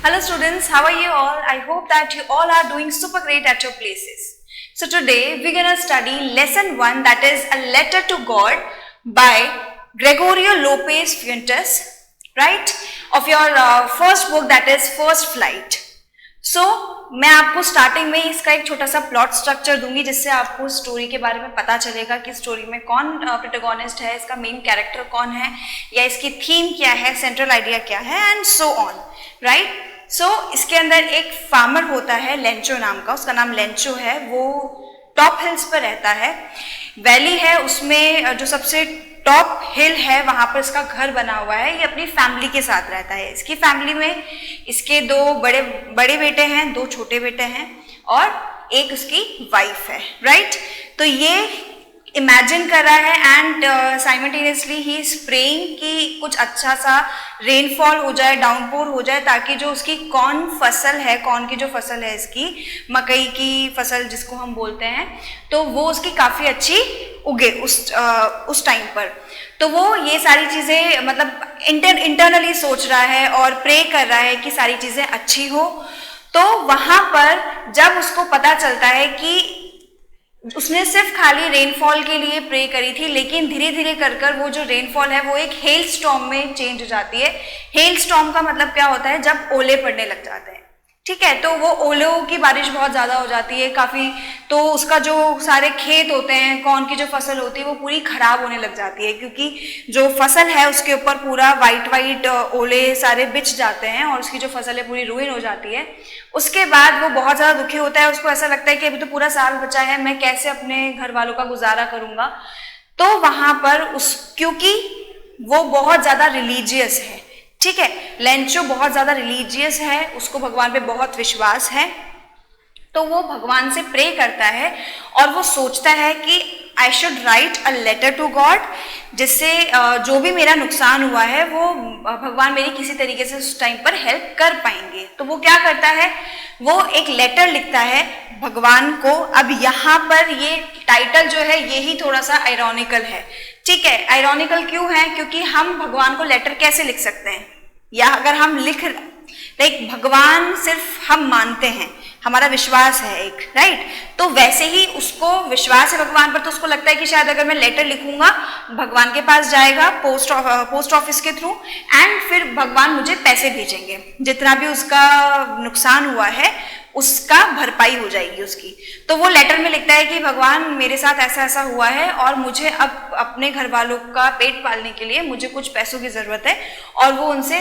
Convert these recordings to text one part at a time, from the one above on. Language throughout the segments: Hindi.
Hello students, how are you all? I hope that you all are doing super great at your places. So today we're gonna study lesson 1, that is a letter to God by Gregorio Lopez Fuentes, right? Of your first book, that is First Flight. So मैं आपको स्टार्टिंग में इसका एक छोटा सा प्लॉट स्ट्रक्चर दूंगी जिससे आपको स्टोरी के बारे में पता चलेगा कि स्टोरी में कौन प्रोटोगोनिस्ट है, इसका मेन कैरेक्टर कौन है, या इसकी थीम क्या है, सेंट्रल आइडिया क्या है, एंड सो ऑन, राइट. सो इसके अंदर एक फार्मर होता है लेंचो नाम का, उसका नाम लेंचो है. वो टॉप हिल्स पर रहता है, वैली है, उसमें जो सबसे टॉप हिल है वहां पर इसका घर बना हुआ है. ये अपनी फैमिली के साथ रहता है. इसकी फैमिली में इसके दो बड़े बेटे हैं, दो छोटे बेटे हैं और एक उसकी वाइफ है, राइट. तो ये इमेजिन कर रहा है and simultaneously he is praying कि कुछ अच्छा सा रेनफॉल हो जाए, डाउनपोर हो जाए, ताकि जो उसकी कॉर्न फसल है, कॉर्न की जो फसल है, इसकी मकई की फसल जिसको हम बोलते हैं, तो वो उसकी काफ़ी अच्छी उगे उस टाइम पर. तो वो ये सारी चीज़ें मतलब इंटरनली सोच रहा है और प्रे कर रहा है कि सारी चीज़ें अच्छी हो. तो वहाँ पर जब उसको पता चलता है कि उसने सिर्फ खाली रेनफॉल के लिए प्रे करी थी, लेकिन धीरे धीरे कर वो जो रेनफॉल है वो एक हेल स्टॉर्म में चेंज हो जाती है. हेल स्टॉर्म का मतलब क्या होता है? जब ओले पड़ने लग जाते हैं, ठीक है. तो वो ओलों की बारिश बहुत ज़्यादा हो जाती है काफ़ी, तो उसका जो सारे खेत होते हैं, कॉर्न की जो फसल होती है वो पूरी ख़राब होने लग जाती है, क्योंकि जो फसल है उसके ऊपर पूरा वाइट ओले सारे बिछ जाते हैं और उसकी जो फसल है पूरी रुइन हो जाती है. उसके बाद वो बहुत ज़्यादा दुखी होता है, उसको ऐसा लगता है कि अभी तो पूरा साल बचा है, मैं कैसे अपने घर वालों का गुजारा करूँगा. तो वहाँ पर क्योंकि वो बहुत ज़्यादा रिलीजियस है, ठीक है, लेंचो बहुत ज़्यादा रिलीजियस है, उसको भगवान पे बहुत विश्वास है, तो वो भगवान से प्रे करता है और वो सोचता है कि I should write a letter to God, जिससे जो भी मेरा नुकसान हुआ है वो भगवान मेरी किसी तरीके से उस टाइम पर हेल्प कर पाएंगे. तो वो क्या करता है, वो एक लेटर लिखता है भगवान को. अब यहाँ पर ये टाइटल जो है यही थोड़ा सा आयरॉनिकल है, ठीक है. आयरॉनिकल क्यों है? क्योंकि हम भगवान को लेटर कैसे लिख सकते हैं, या अगर हम भगवान सिर्फ हम मानते हैं, हमारा विश्वास है एक, राइट. तो वैसे ही उसको विश्वास है भगवान पर, तो उसको लगता है कि शायद अगर मैं लेटर लिखूंगा भगवान के पास जाएगा पोस्ट ऑफिस के थ्रू, एंड फिर भगवान मुझे पैसे भेजेंगे, जितना भी उसका नुकसान हुआ है उसका भरपाई हो जाएगी उसकी. तो वो लेटर में लिखता है कि भगवान मेरे साथ ऐसा ऐसा हुआ है और मुझे अब अपने घर वालों का पेट पालने के लिए मुझे कुछ पैसों की ज़रूरत है. और वो उनसे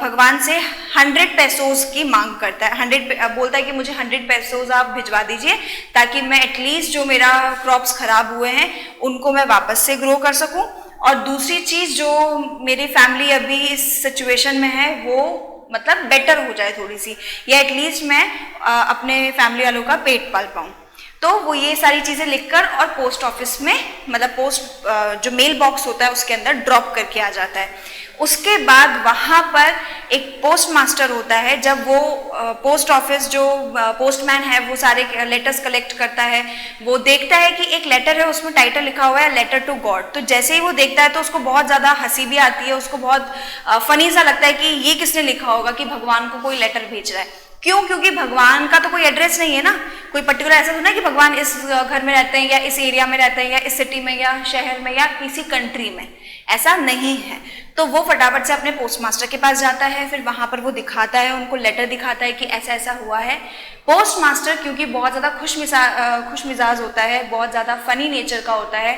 भगवान से 100 पैसों की मांग करता है. 100 बोलता है कि मुझे 100 पैसों आप भिजवा दीजिए, ताकि मैं एटलीस्ट जो मेरा क्रॉप्स खराब हुए हैं उनको मैं वापस से ग्रो कर सकूं. और दूसरी चीज़, जो मेरी फैमिली अभी इस सिचुएशन में है वो मतलब बेटर हो जाए थोड़ी सी, या एटलीस्ट मैं अपने फैमिली वालों का पेट पाल पाऊँ. तो वो ये सारी चीज़ें लिखकर और पोस्ट ऑफिस में मतलब जो मेल बॉक्स होता है उसके अंदर ड्रॉप करके आ जाता है. उसके बाद वहाँ पर एक पोस्ट मास्टर होता है. जब वो पोस्ट ऑफिस जो पोस्टमैन है वो सारे लेटर्स कलेक्ट करता है, वो देखता है कि एक लेटर है उसमें टाइटल लिखा हुआ है लेटर टू गॉड. तो जैसे ही वो देखता है तो उसको बहुत ज़्यादा हंसी भी आती है, उसको बहुत फनी सा लगता है कि ये किसने लिखा होगा कि भगवान को कोई लेटर भेज रहा है. क्यों? क्योंकि भगवान का तो कोई एड्रेस नहीं है ना, कोई पर्टिकुलर ऐसा तो नहीं कि भगवान इस घर में रहते हैं या इस एरिया में रहते हैं या इस सिटी में या शहर में या किसी कंट्री में, ऐसा नहीं है. तो वो फटाफट से अपने पोस्ट मास्टर के पास जाता है, फिर वहाँ पर वो दिखाता है, उनको लेटर दिखाता है कि ऐसा ऐसा हुआ है. पोस्ट मास्टर क्योंकि बहुत ज़्यादा खुश मिजाज होता है, बहुत ज़्यादा फनी नेचर का होता है,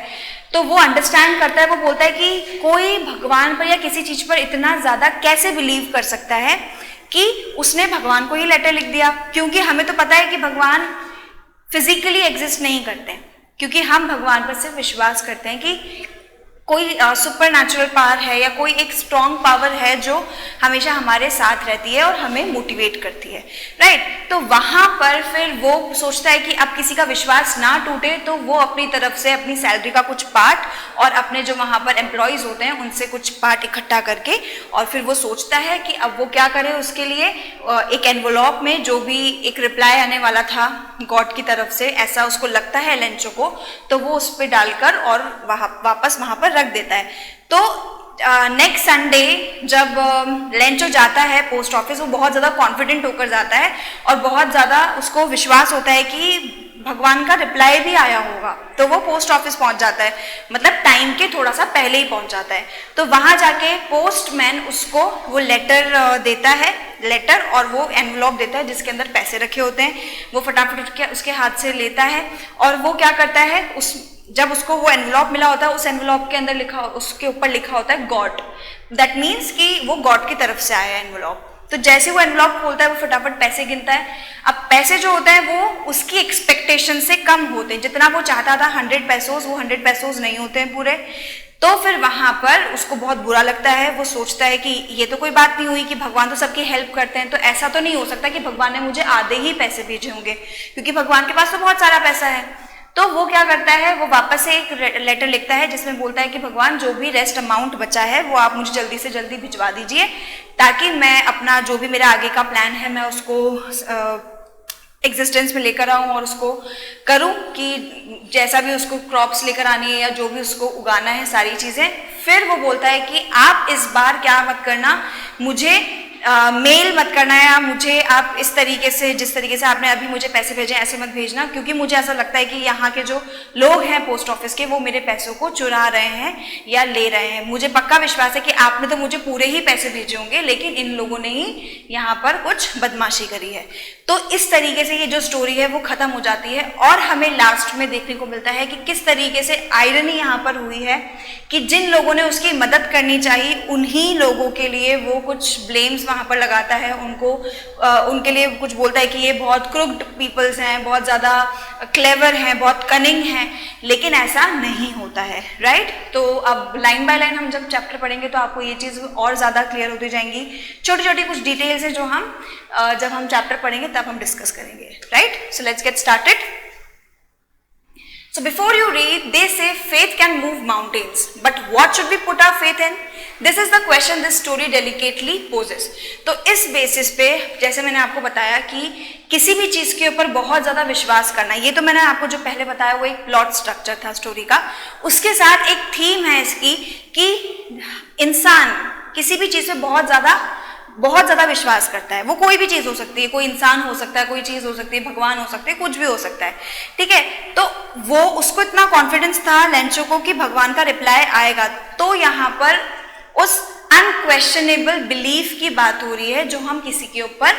तो वो अंडरस्टैंड करता है. वो बोलता है कि कोई भगवान पर या किसी चीज़ पर इतना ज़्यादा कैसे बिलीव कर सकता है कि उसने भगवान को ही लेटर लिख दिया. क्योंकि हमें तो पता है कि भगवान फिजिकली एग्जिस्ट नहीं करते, क्योंकि हम भगवान पर सिर्फ विश्वास करते हैं कि कोई सुपर नेचुरल पावर है या कोई एक स्ट्रॉन्ग पावर है जो हमेशा हमारे साथ रहती है और हमें मोटिवेट करती है, राइट. तो वहाँ पर फिर वो सोचता है कि अब किसी का विश्वास ना टूटे, तो वो अपनी तरफ से अपनी सैलरी का कुछ पार्ट और अपने जो वहाँ पर एम्प्लॉयज़ होते हैं उनसे कुछ पार्ट इकट्ठा करके, और फिर वो सोचता है कि अब वो क्या करे. उसके लिए एक एनवलॉप में जो भी एक रिप्लाई आने वाला था गॉड की तरफ से, ऐसा उसको लगता है लेंचो को, तो वो उस पर डालकर और वापस वहाँ पर रख देता है. तो नेक्स्ट संडे जब लेंचो जाता है पोस्ट ऑफिस, वो बहुत ज़्यादा कॉन्फिडेंट होकर जाता है और बहुत ज़्यादा उसको विश्वास होता है कि भगवान का रिप्लाई भी आया होगा, तो वो पोस्ट ऑफिस पहुंच जाता है, मतलब टाइम के थोड़ा सा पहले ही पहुंच जाता है। तो वहां जाके पोस्टमैन उसको वो लेटर देता है, लेटर और वो एनवलॉप देता है जिसके अंदर पैसे रखे होते हैं। वो फटाफट उसके हाथ से लेता है और वो क्या करता है, जब उसको वो एनवलॉप मिला होता है, उस एनवलॉप के अंदर उसके ऊपर लिखा होता है गॉड। दैट मीन्स कि वो गॉड की तरफ से आया एनवलॉप। तो जैसे वो एनवलॉप खोलता है वो फटाफट पैसे गिनता है। अब पैसे जो होते हैं वो उसकी एक्सपेक्टेशन से कम होते हैं, जितना वो चाहता था 100 पैसोज, वो 100 पैसोज नहीं होते हैं पूरे। तो फिर वहां पर उसको बहुत बुरा लगता है। वो सोचता है कि ये तो कोई बात नहीं हुई, कि भगवान तो सबकी हेल्प करते हैं, तो ऐसा तो नहीं हो सकता कि भगवान ने मुझे आधे ही पैसे भेजे होंगे, क्योंकि भगवान के पास तो बहुत सारा पैसा है। तो वो क्या करता है, वो वापस से एक लेटर लिखता है जिसमें बोलता है कि भगवान जो भी रेस्ट अमाउंट बचा है वो आप मुझे जल्दी से जल्दी भिजवा दीजिए, ताकि मैं अपना जो भी मेरा आगे का प्लान है मैं उसको एग्जिस्टेंस में लेकर आऊँ और उसको करूँ, कि जैसा भी उसको क्रॉप्स लेकर आनी है या जो भी उसको उगाना है सारी चीज़ें। फिर वो बोलता है कि आप इस बार क्या मत करना, मुझे मेल मत करना, या मुझे आप इस तरीके से, जिस तरीके से आपने अभी मुझे पैसे भेजे ऐसे मत भेजना, क्योंकि मुझे ऐसा लगता है कि यहाँ के जो लोग हैं पोस्ट ऑफिस के, वो मेरे पैसों को चुरा रहे हैं या ले रहे हैं। मुझे पक्का विश्वास है कि आपने तो मुझे पूरे ही पैसे भेजे होंगे, लेकिन इन लोगों ने ही यहाँ पर कुछ बदमाशी करी है। तो इस तरीके से ये जो स्टोरी है वो खत्म हो जाती है और हमें लास्ट में देखने को मिलता है कि किस तरीके से आयरनी यहाँ पर हुई है कि जिन लोगों ने उसकी मदद करनी चाहिए उन्हीं लोगों के लिए वो कुछ ब्लेम्स वहाँ पर लगाता है, उनको उनके लिए कुछ बोलता है कि ये बहुत क्रुक्ड पीपल्स हैं, बहुत ज़्यादा क्लेवर हैं, बहुत कनिंग हैं, लेकिन ऐसा नहीं होता है। राइट? तो अब लाइन बाय लाइन हम जब चैप्टर पढ़ेंगे तो आपको ये चीज़ और ज़्यादा क्लियर होती जाएंगी। छोटी छोटी कुछ डिटेल्स हैं जो हम जब हम चैप्टर पढ़ेंगे तब हम डिस्कस करेंगे। Right? So let's get started. So before you read, they say faith can move mountains, but what should we put our faith in? This is the question this story delicately poses. तो इस बेसिस पे जैसे मैंने आपको बताया कि किसी भी चीज के ऊपर बहुत ज्यादा विश्वास करना, ये तो मैंने आपको जो पहले बताया वो एक प्लॉट स्ट्रक्चर था स्टोरी का, उसके साथ एक थीम है इसकी कि इंसान किसी भी चीज पे बहुत ज्यादा विश्वास करता है। वो कोई भी चीज हो सकती है, कोई इंसान हो सकता है, कोई चीज हो सकती है, भगवान हो सकते हैं, कुछ भी हो सकता है। ठीक है? तो वो उसको इतना कॉन्फिडेंस था लेंचो को कि भगवान का रिप्लाई आएगा। तो यहाँ पर उस अनक्वेश्चनेबल बिलीफ की बात हो रही है जो हम किसी के ऊपर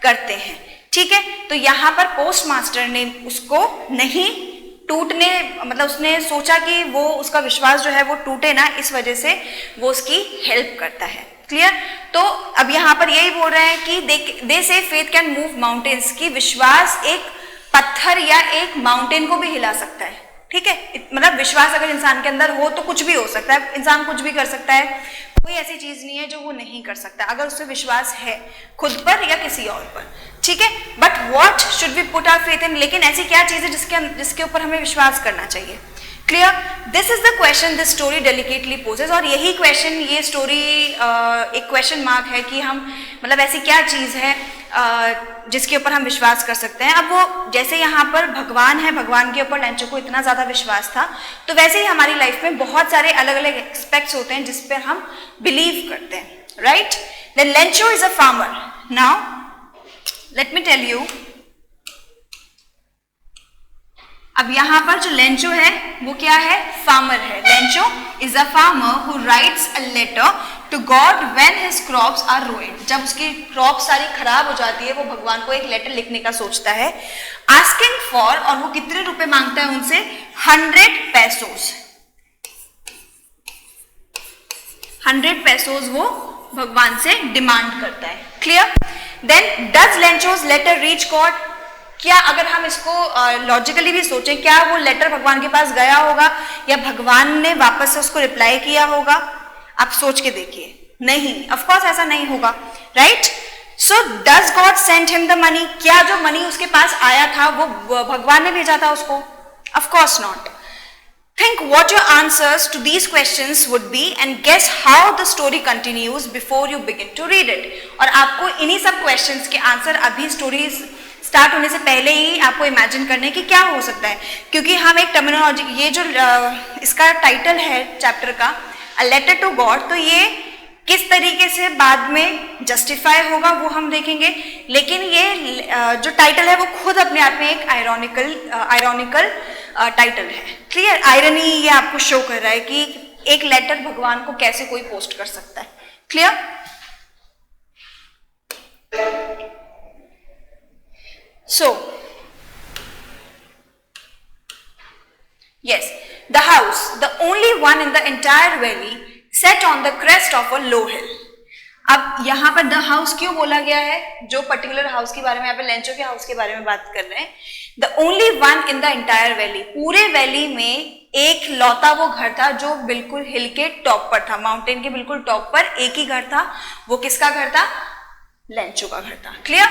करते हैं। ठीक है? तो यहाँ पर पोस्ट मास्टर ने उसको नहीं टूटने, मतलब उसने सोचा कि वो उसका विश्वास जो है वो टूटे ना, इस वजह से वो उसकी हेल्प करता है। क्लियर? तो अब यहाँ पर यही बोल रहे हैं कि दे से फेथ कैन मूव माउंटेन्स, की विश्वास एक पत्थर या एक माउंटेन को भी हिला सकता है। ठीक है? मतलब विश्वास अगर इंसान के अंदर हो तो कुछ भी हो सकता है, इंसान कुछ भी कर सकता है, कोई ऐसी चीज नहीं है जो वो नहीं कर सकता अगर उससे विश्वास है खुद पर या किसी और पर। ठीक है? But what should we put our faith in, लेकिन ऐसी क्या चीज है जिसके ऊपर हमें विश्वास करना चाहिए। Clear? This is the question this story delicately poses, और यही क्वेश्चन, ये स्टोरी एक क्वेश्चन मार्क है कि हम, मतलब ऐसी क्या चीज है जिसके ऊपर हम विश्वास कर सकते हैं। अब वो जैसे यहाँ पर भगवान है, भगवान के ऊपर लेंचो को इतना ज्यादा विश्वास था, तो वैसे ही हमारी लाइफ में बहुत सारे अलग अलग एस्पेक्ट्स होते हैं जिस पर हम बिलीव करते हैं। Right? Then Lencho is a farmer. Now let me tell you, अब यहाँ पर जो लेंचो है वो क्या है? फार्मर है। Lencho is a farmer who writes a letter to God when his crops are ruined. जब उसकी क्रॉप सारी खराब हो जाती है वो भगवान को एक लेटर लिखने का सोचता है, आस्किंग फॉर, और वो कितने रुपए मांगता है उनसे? 100 पैसोस। 100 पैसोस वो भगवान से डिमांड करता है। Clear? Then does Lencho's letter reach God? क्या अगर हम इसको लॉजिकली भी सोचें, क्या वो लेटर भगवान के पास गया होगा या भगवान ने वापस से उसको रिप्लाई किया होगा? आप सोच के देखिए। नहीं, ऑफ कोर्स ऐसा नहीं होगा। Right? So does God send him the money? क्या जो मनी उसके पास आया था वो भगवान ने भेजा था उसको? Of course not. Think what your answers to these questions would be and guess how the story continues before you begin to read it. और आपको इन्हीं सब क्वेश्चंस के आंसर अभी स्टोरी स्टार्ट होने से पहले ही आपको इमेजिन करने की क्या हो सकता है, क्योंकि हम एक टर्मिनोलॉजी, ये जो इसका टाइटल है चैप्टर का, अ लेटर टू गॉड, तो ये किस तरीके से बाद में जस्टिफाई होगा वो हम देखेंगे, लेकिन ये जो टाइटल है वो खुद अपने आप में एक आयरॉनिकल टाइटल है। क्लियर, आयरनी ये आपको शो कर रहा है कि एक लेटर भगवान को कैसे कोई पोस्ट कर सकता है। Clear, so yes, the house, the only one in the entire valley, set on the crest of a low hill. अब यहाँ पर द हाउस क्यों बोला गया है? जो पर्टिकुलर हाउस के बारे में, यहाँ पे लेंचो के हाउस के बारे में बात कर रहे हैं। The only one in the entire valley, पूरे वैली में एक लौता वो घर था जो बिल्कुल हिल के टॉप पर था, माउंटेन के बिल्कुल टॉप पर एक ही घर था। वो किसका घर था? लेंचो का घर था। Clear,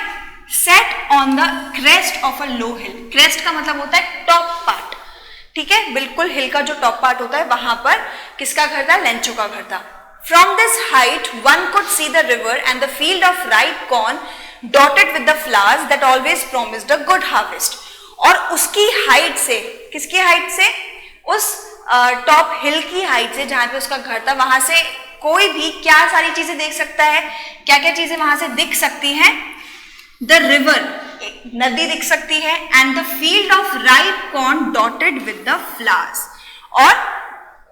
set on the crest of a low hill. Crest का मतलब होता है टॉप पार्ट, ठीक है, बिल्कुल हिल का जो टॉप पार्ट होता है वहां पर किसका घर था? लेंचो का घर था। From this height, one could see the river and the field of ripe corn dotted with the flowers that always promised a good harvest. और उसकी हाइट से, किसकी हाइट से? उस टॉप हिल की हाइट से जहां पे उसका घर था, वहां से कोई भी क्या सारी चीजें देख सकता है? क्या क्या चीजें वहां से दिख सकती हैं? द रिवर, नदी दिख सकती है, and the field of ripe corn dotted with the flowers, और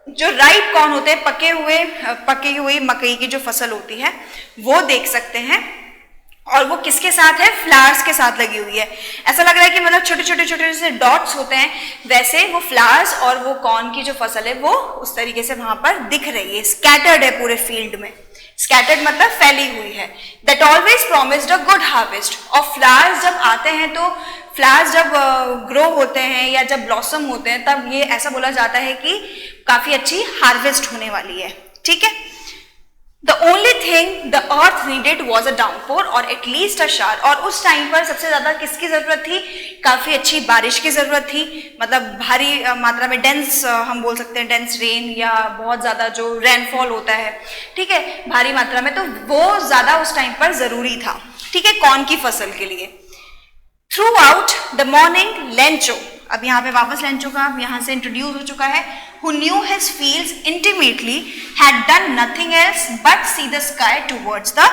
जो राइप कॉर्न होते हैं, पके हुए मकई की जो फसल होती है वो देख सकते हैं। और वो किसके साथ है? फ्लावर्स के साथ लगी हुई है। ऐसा लग रहा है कि मतलब छोटे छोटे छोटे से डॉट्स होते हैं, वैसे वो फ्लावर्स और वो कॉर्न की जो फसल है वो उस तरीके से वहां पर दिख रही है। स्कैटर्ड है पूरे फील्ड में, स्कैटर्ड मतलब फैली हुई है। That always promised a good harvest, और फ्लावर्स जब आते हैं तो फ्लावर्स जब ग्रो होते हैं या जब ब्लॉसम होते हैं तब ये ऐसा बोला जाता है कि काफी अच्छी हार्वेस्ट होने वाली है। ठीक है, the only thing the earth needed was a downpour और एटलीस्ट अ शावर, और उस टाइम पर सबसे ज्यादा किसकी जरूरत थी? काफी अच्छी बारिश की जरूरत थी, मतलब भारी मात्रा में डेंस, हम बोल सकते हैं डेंस रेन, या बहुत ज्यादा जो रेनफॉल होता है, ठीक है, भारी मात्रा में, तो वो ज्यादा उस टाइम पर जरूरी था, ठीक है, कॉर्न की फसल के लिए। Through out the morning Lencho, अब यहाँ पे वापस लेंचो का यहाँ से इंट्रोड्यूस हो चुका है, who knew his fields intimately had done nothing else but see the sky towards the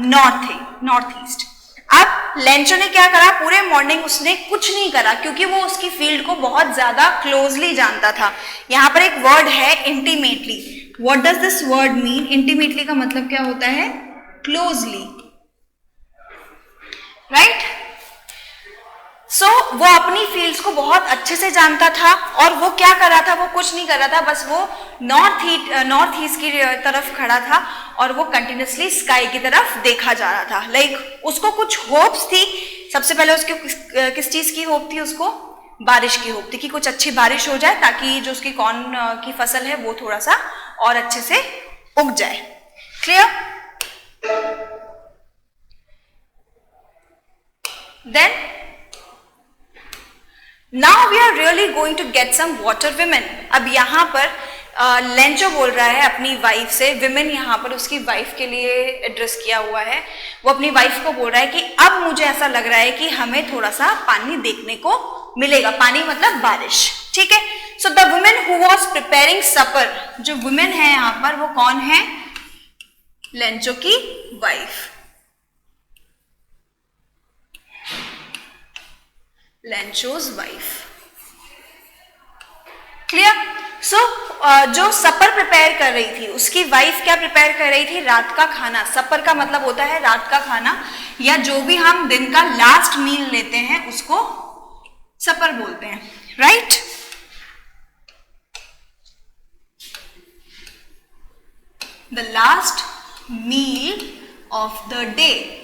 northeast. अब लेंचो ने क्या करा? पूरे मॉर्निंग उसने कुछ नहीं करा, क्योंकि वो उसकी फील्ड को बहुत ज्यादा क्लोजली जानता था। यहाँ पर एक वर्ड है intimately. What does this word mean? Intimately का मतलब क्या होता है? Closely, right? सो वो अपनी फील्ड्स को बहुत अच्छे से जानता था, और वो क्या कर रहा था? वो कुछ नहीं कर रहा था, बस वो नॉर्थ ईस्ट की तरफ खड़ा था और वो कंटिन्यूसली स्काई की तरफ देखा जा रहा था। लाइक उसको कुछ होप्स थी। सबसे पहले उसके किस चीज की होप थी? उसको बारिश की होप थी कि कुछ अच्छी बारिश हो जाए ताकि जो उसकी कॉर्न की फसल है वो थोड़ा सा और अच्छे से उग जाए। Clear? Then Now we are really going to get some water women. अब यहाँ पर लेंचो बोल रहा है अपनी वाइफ से, विमेन यहाँ पर उसकी वाइफ के लिए एड्रेस किया हुआ है। वो अपनी वाइफ को बोल रहा है कि अब मुझे ऐसा लग रहा है कि हमें थोड़ा सा पानी देखने को मिलेगा। पानी मतलब बारिश, ठीक है। So the women who was preparing supper, जो वुमेन है यहाँ पर वो कौन है? लेंचो की वाइफ, लेंचोज वाइफ। क्लियर? सो जो सपर प्रिपेयर कर रही थी उसकी वाइफ क्या प्रिपेयर कर रही थी? रात का खाना। सपर का मतलब होता है रात का खाना, या जो भी हम दिन का लास्ट मील लेते हैं उसको सपर बोलते हैं, right? The last meal of the day.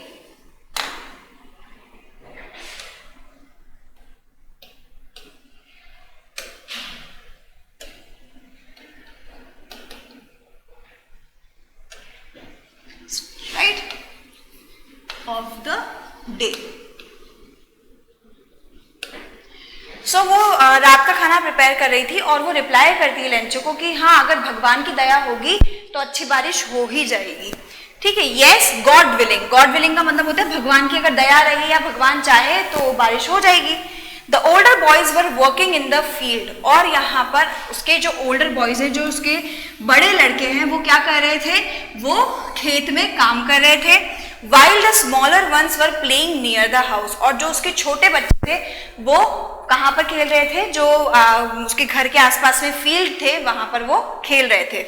Of the day. So वो रात का खाना प्रिपेयर कर रही थी और वो रिप्लाई करती है लेंचो को कि हाँ, अगर भगवान की दया होगी तो अच्छी बारिश हो ही जाएगी। ठीक है, yes, God willing. God willing का मतलब होता है भगवान की अगर दया रही या भगवान चाहे तो बारिश हो जाएगी। The older boys were working in the field, और यहाँ पर उसके जो ओल्डर बॉयज हैं, जो उसके बड़े लड़के हैं, वो क्या कर रहे थे, वो खेत में काम कर रहे थे। While the smaller ones were playing near the house, और जो उसके छोटे बच्चे थे वो कहाँ पर खेल रहे थे, जो उसके घर के आसपास में फील्ड थे वहां पर वो खेल रहे थे,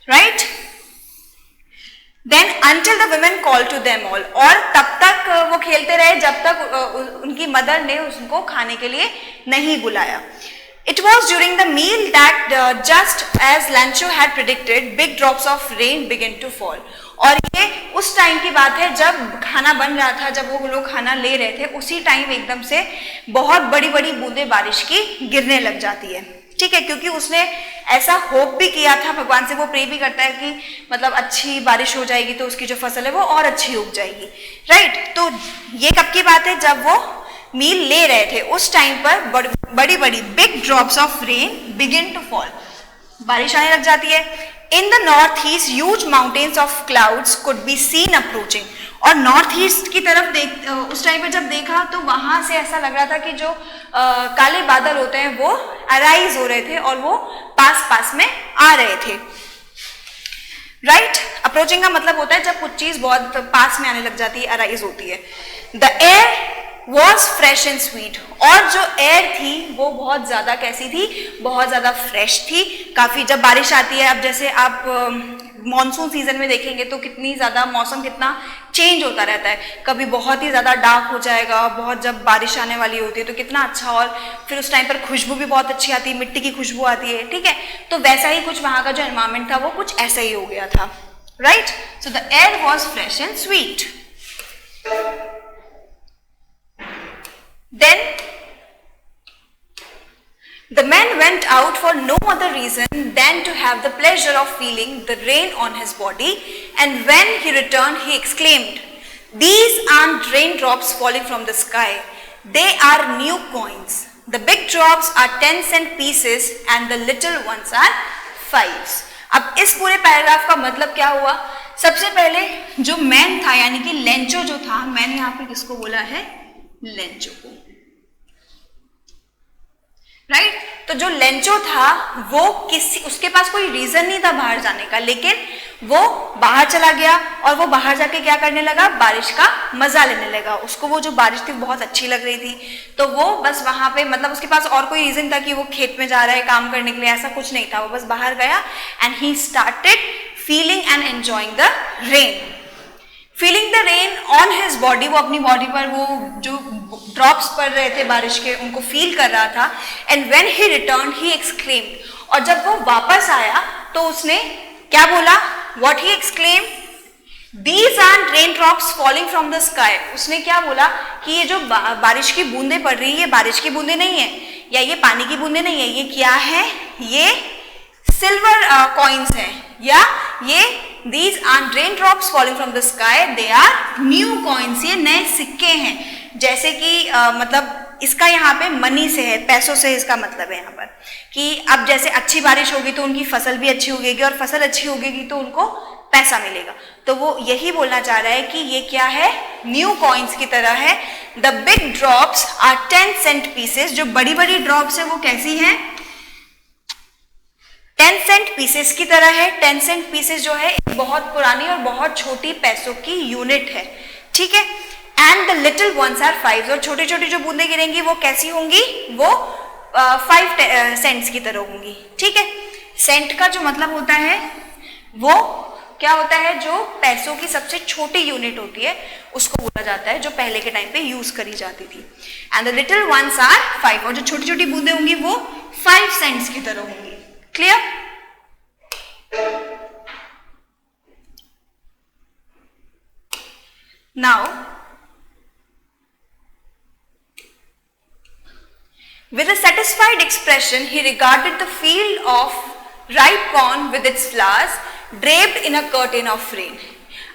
right. Then until the women called to them all, और तब तक वो खेलते रहे जब तक उनकी मदर ने उनको खाने के लिए नहीं बुलाया। It was during the meal that just as Lancho had predicted, big drops of rain began to fall. और ये उस टाइम की बात है जब खाना बन रहा था, जब वो लोग खाना ले रहे थे, उसी टाइम एकदम से बहुत बड़ी बड़ी बूंदें बारिश की गिरने लग जाती है, ठीक है, क्योंकि उसने ऐसा होप भी किया था, भगवान से वो प्रे भी करता है कि मतलब अच्छी बारिश हो जाएगी तो उसकी जो फसल है वो और अच्छी उग जाएगी, राइट। तो ये कब की बात है, जब वो मील ले रहे थे, उस टाइम पर बड़ी बड़ी big drops of rain begin to fall, बारिश आने लग जाती है। In the north east huge mountains of clouds could be seen approaching, और नॉर्थ ईस्ट की तरफ उस टाइम पे जब देखा तो वहां से ऐसा लग रहा था कि जो काले बादल होते हैं वो अराइज हो रहे थे और वो पास पास में आ रहे थे, राइट। अप्रोचिंग का मतलब होता है जब कुछ चीज बहुत पास में आने लग जाती है, अराइज होती है। The air was fresh and sweet, और जो एयर थी वो बहुत ज्यादा कैसी थी, बहुत ज्यादा फ्रेश थी। काफी जब बारिश आती है, अब जैसे आप मॉनसून सीजन में देखेंगे तो कितनी ज्यादा मौसम कितना चेंज होता रहता है, कभी बहुत ही ज्यादा डार्क हो जाएगा, बहुत जब बारिश आने वाली होती है तो कितना अच्छा, और फिर उस टाइम पर खुशबू भी बहुत अच्छी आती है, मिट्टी की खुशबू आती है, ठीक है। तो वैसा ही कुछ वहां का जो एनवायरमेंट था वो कुछ ऐसा ही हो गया था, right. So the air was fresh and sweet. Then the man went out for no other reason than to have the pleasure of feeling the rain on his body, and when he returned he exclaimed, "These aren't raindrops falling from the sky, they are new coins. The big drops are 10-cent pieces and the little ones are 5s." अब इस पूरे पैराग्राफ का मतलब क्या हुआ, सबसे पहले जो मैन था यानी कि लेंचो जो था, मैंने यहाँ पे किसको बोला है, लेंचो को, राइट। तो जो लेंचो था वो उसके पास कोई रीजन नहीं था बाहर जाने का, लेकिन वो बाहर चला गया और वो बाहर जाके क्या करने लगा, बारिश का मजा लेने लगा। उसको वो जो बारिश थी बहुत अच्छी लग रही थी, तो वो बस वहां पे, मतलब उसके पास और कोई रीजन था कि वो खेत में जा रहा है काम करने के लिए, ऐसा कुछ नहीं था। वो बस बाहर गया and he started feeling and enjoying the rain. Feeling the rain on his body, वो अपनी बॉडी पर वो जो ड्रॉप्स पड़ रहे थे बारिश के उनको फील कर रहा था। And when he return he exclaimed, और जब वो वापस आया तो उसने क्या बोला, what he exclaimed, these are rain drops falling from the sky. उसने क्या बोला कि ये जो बारिश की बूंदें पड़ रही है, ये बारिश की बूंदें नहीं है या ये पानी की बूंदें नहीं है, ये क्या है, ये सिल्वर कॉइन्स हैं, या ये these are rain drops falling from the sky, they are new coins, ये नए सिक्के हैं। जैसे कि मतलब इसका यहाँ पे मनी से है, पैसों से इसका मतलब है यहाँ पर कि अब जैसे अच्छी बारिश होगी तो उनकी फसल भी अच्छी उगेगी, और फसल अच्छी उगेगी तो उनको पैसा मिलेगा। तो वो यही बोलना चाह रहा है कि ये क्या है, न्यू कॉइन्स की तरह है। The big drops are 10-cent pieces, जो बड़ी बड़ी ड्रॉप्स है वो कैसी हैं, 10-cent पीसेस की तरह है। 10-cent पीसेस जो है एक बहुत पुरानी और बहुत छोटी पैसों की यूनिट है, ठीक है। And the little ones are 5, और छोटी छोटी जो बूंदें गिरेंगी वो कैसी होंगी, वो 5 सेंट्स की तरह होंगी, ठीक है। सेंट का जो मतलब होता है वो क्या होता है, जो पैसों की सबसे छोटी यूनिट होती है उसको बोला जाता है, जो पहले के टाइम पे यूज करी जाती थी। And the little ones are 5, और जो छोटी छोटी बूंदें होंगी वो 5 सेंट्स की तरह होंगी। Clear? Now with a satisfied expression, he regarded the field of ripe corn with its flowers draped in a curtain of rain.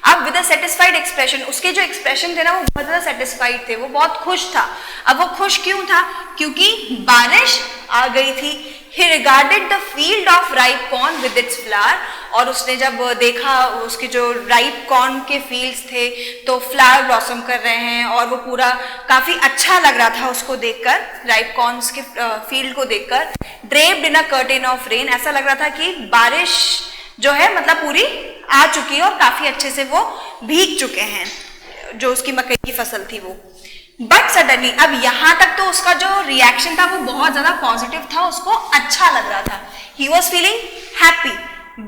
अब विद अ सेटिस्फाइड एक्सप्रेशन, उसके जो एक्सप्रेशन थे ना वो बहुत ज्यादा सेटिस्फाइड थे, वो बहुत खुश था। अब वो खुश क्यों था, क्योंकि बारिश आ गई थी। He regarded the field of ripe corn with its flower. और उसने जब देखा उसके जो राइप कॉर्न के फील्ड्स थे तो फ्लावर ब्लॉसम कर रहे हैं और वो पूरा काफी अच्छा लग रहा था उसको देखकर, राइप कॉर्न्स के फील्ड को देखकर. Draped in a curtain of rain, ऐसा लग रहा था कि बारिश जो है मतलब पूरी आ चुकी है और काफी अच्छे से वो भीग चुके हैं जो उसकी मकई की फसल थी वो. बट सडनली, अब यहां तक तो उसका जो रिएक्शन था वो बहुत ज्यादा पॉजिटिव था, उसको अच्छा लग रहा था, he was feeling happy.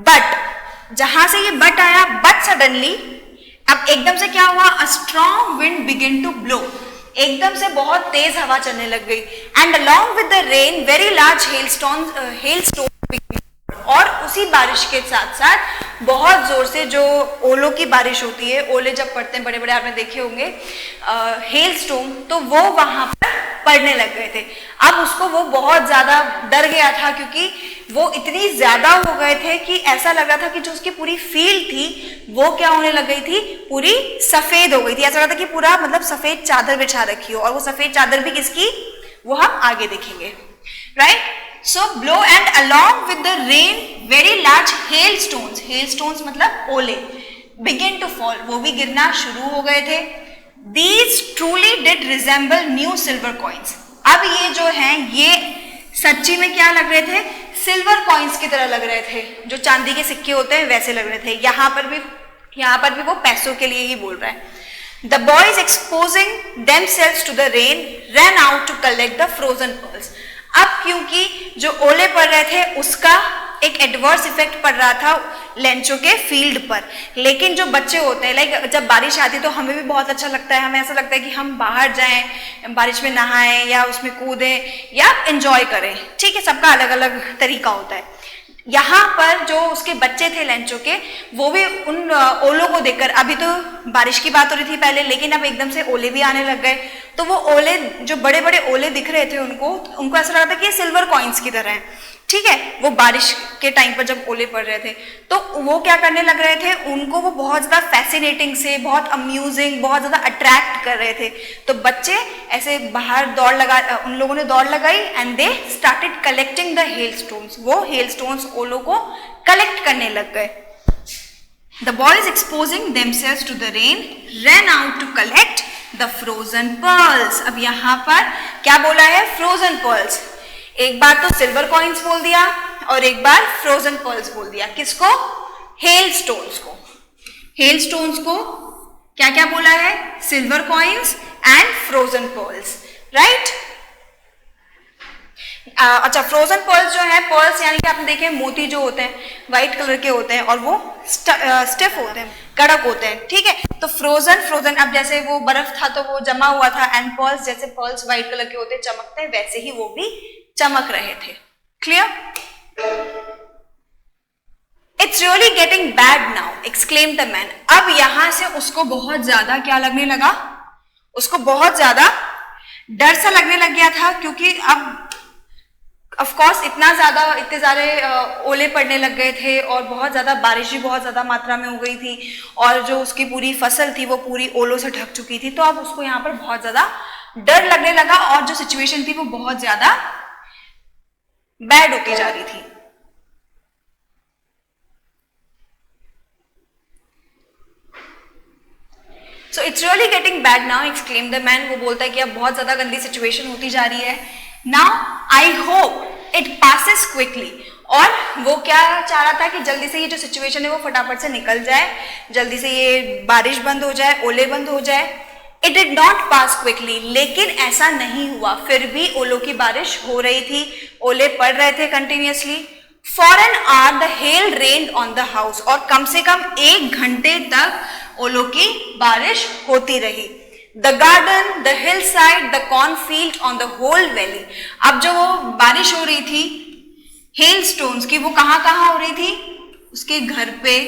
But जहां से ये बट आया, बट सडनली अब एकदम से क्या हुआ, a strong wind begin to blow, एकदम से बहुत तेज हवा चलने लग गई. And along with the rain very large hailstone, और उसी बारिश के साथ साथ बहुत जोर से जो ओलों की बारिश होती है, ओले जब पड़ते हैं बड़े बड़े, आपने देखे होंगे हेल स्टोन, तो वो वहां पर पड़ने लग गए थे. अब उसको वो बहुत ज्यादा डर गया था क्योंकि वो इतनी ज्यादा हो गए थे कि ऐसा लग रहा था कि जो उसकी पूरी फील्ड थी वो क्या होने लग गई थी, पूरी सफेद हो गई थी. ऐसा लग रहा था कि पूरा मतलब सफेद चादर बिछा रखी हो, और वो सफेद चादर भी किसकी, वो हम आगे देखेंगे. Right. So blow and along with the rain very large hailstones मतलब ओले begin to fall, वो भी गिरना शुरू हो गए थे. These truly did resemble new silver coins. अब ये जो हैं ये सच्ची में क्या लग रहे थे, सिल्वर कॉइन्स की तरह लग रहे थे, जो चांदी के सिक्के होते हैं वैसे लग रहे थे. यहाँ पर भी वो पैसों के लिए ही बोल रहा है. The boys exposing themselves to the rain ran out to collect the frozen pearls. अब क्योंकि जो ओले पड़ रहे थे उसका एक एडवर्स इफेक्ट पड़ रहा था लेंचो के फील्ड पर, लेकिन जो बच्चे होते हैं, लाइक जब बारिश आती है तो हमें भी बहुत अच्छा लगता है, हमें ऐसा लगता है कि हम बाहर जाएं, बारिश में नहाएं या उसमें कूदें या एंजॉय करें. ठीक है, सबका अलग अलग तरीका होता है. यहाँ पर जो उसके बच्चे थे लेंचो के, वो भी उन ओलों को देखकर, अभी तो बारिश की बात हो रही थी पहले, लेकिन अब एकदम से ओले भी आने लग गए, तो वो ओले जो बड़े बड़े ओले दिख रहे थे उनको ऐसा लग रहा था कि ये सिल्वर कॉइन्स की तरह है. ठीक है, वो बारिश के टाइम पर जब ओले पड़ रहे थे तो वो क्या करने लग रहे थे, उनको वो बहुत ज्यादा फैसिनेटिंग से, बहुत अम्यूजिंग, बहुत ज्यादा अट्रैक्ट कर रहे थे. तो बच्चे ऐसे बाहर उन लोगों ने दौड़ लगाई and they started collecting the hailstones. वो हेलस्टोन्स ओलों को कलेक्ट करने लग गए. The boys exposing themselves to the rain ran out to collect the frozen pearls. अब यहाँ पर क्या बोला है, frozen pearls. एक बार तो सिल्वर कॉइन्स बोल दिया और एक बार फ्रोजन पर्ल्स बोल दिया. किसको, हेल स्टोन्स को क्या क्या बोला है, silver coins and frozen pearls. Right. अच्छा, फ्रोजन पर्ल्स जो है, पर्ल्स यानी कि आपने देखे मोती जो होते हैं व्हाइट कलर के होते हैं और वो स्टिफ होते हैं, कड़क होते हैं. ठीक है, तो फ्रोजन अब जैसे वो बर्फ था तो वो जमा हुआ था, एंड पर्ल्स जैसे पर्ल्स व्हाइट कलर के होते हैं, चमकते हैं, वैसे ही वो भी चमक रहे थे. Clear. It's really getting bad now exclaim the man. अब यहां से उसको बहुत ज्यादा क्या लगने लगा, उसको बहुत ज्यादा डर सा लगने लग गया था, क्योंकि अब ऑफ कोर्स इतने ज्यादा ओले पड़ने लग गए थे और बहुत ज्यादा बारिश भी बहुत ज्यादा मात्रा में हो गई थी, और जो उसकी पूरी फसल थी वो पूरी ओलों से ढक चुकी थी. तो अब उसको यहाँ पर बहुत ज्यादा डर लगने लगा और जो सिचुएशन थी वो बहुत ज्यादा बैड होती जा रही थी. So it's really getting bad now exclaim the man. वो बोलता है कि अब बहुत ज्यादा गंदी सिचुएशन होती जा रही है. Now I hope it passes quickly. और वो क्या चाह रहा था कि जल्दी से ये जो सिचुएशन है वो फटाफट से निकल जाए, जल्दी से ये बारिश बंद हो जाए, ओले बंद हो जाए. It did not pass quickly, लेकिन ऐसा नहीं हुआ. फिर भी ओलों की बारिश हो रही थी, ओले पड़ रहे थे continuously. For an hour the hell rained on the house. और कम से कम 1 घंटे तक ओलों की बारिश होती रही. The garden, the hill side, the cornfield, on the whole valley. अब जो वो बारिश हो रही थी हेल स्टोन्स की, वो कहाँ हो रही थी, उसके घर पे,